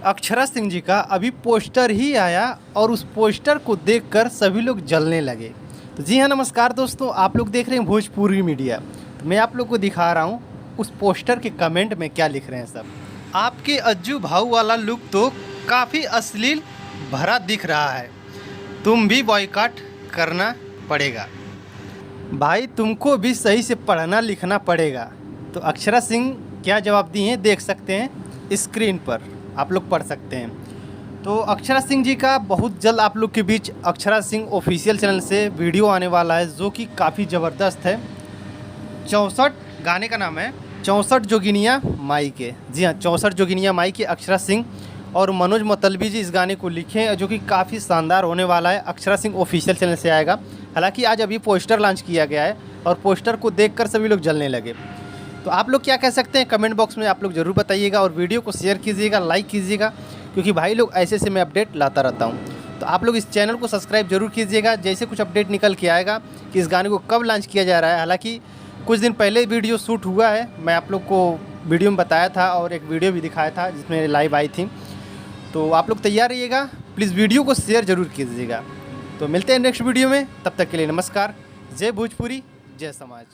अक्षरा सिंह जी का अभी पोस्टर ही आया और उस पोस्टर को देखकर सभी लोग जलने लगे। तो जी हाँ, नमस्कार दोस्तों, आप लोग देख रहे हैं भोजपुरी मीडिया। तो मैं आप लोग को दिखा रहा हूँ उस पोस्टर के कमेंट में क्या लिख रहे हैं सब। आपके अज्जू भाऊ वाला लुक तो काफ़ी अश्लील भरा दिख रहा है, तुम भी बॉयकॉट करना पड़ेगा। भाई तुमको भी सही से पढ़ना लिखना पड़ेगा। तो अक्षरा सिंह क्या जवाब दी हैं देख सकते हैं स्क्रीन पर, आप लोग पढ़ सकते हैं। तो अक्षरा सिंह जी का बहुत जल्द आप लोग के बीच अक्षरा सिंह ऑफिशियल चैनल से वीडियो आने वाला है, जो कि काफ़ी ज़बरदस्त है। 64 गाने का नाम है 64 जोगिनिया माई के। जी हाँ, 64 जोगिनिया माई के अक्षरा सिंह और मनोज मतलबी जी इस गाने को लिखे हैं, जो कि काफ़ी शानदार होने वाला है। अक्षरा सिंह ऑफिशियल चैनल से आएगा। हालांकि आज अभी पोस्टर लॉन्च किया गया है और पोस्टर को देखकर सभी लोग जलने लगे। तो आप लोग क्या कह सकते हैं कमेंट बॉक्स में आप लोग ज़रूर बताइएगा, और वीडियो को शेयर कीजिएगा, लाइक कीजिएगा, क्योंकि भाई लोग ऐसे से मैं अपडेट लाता रहता हूँ। तो आप लोग इस चैनल को सब्सक्राइब जरूर कीजिएगा, जैसे कुछ अपडेट निकल के आएगा कि इस गाने को कब लॉन्च किया जा रहा है। हालांकि कुछ दिन पहले वीडियो शूट हुआ है, मैं आप लोग को वीडियो में बताया था और एक वीडियो भी दिखाया था जिसमें लाइव आई थी। तो आप लोग तैयार रहिएगा, प्लीज़ वीडियो को शेयर जरूर कीजिएगा। तो मिलते हैं नेक्स्ट वीडियो में, तब तक के लिए नमस्कार। जय भोजपुरी, जय समाज।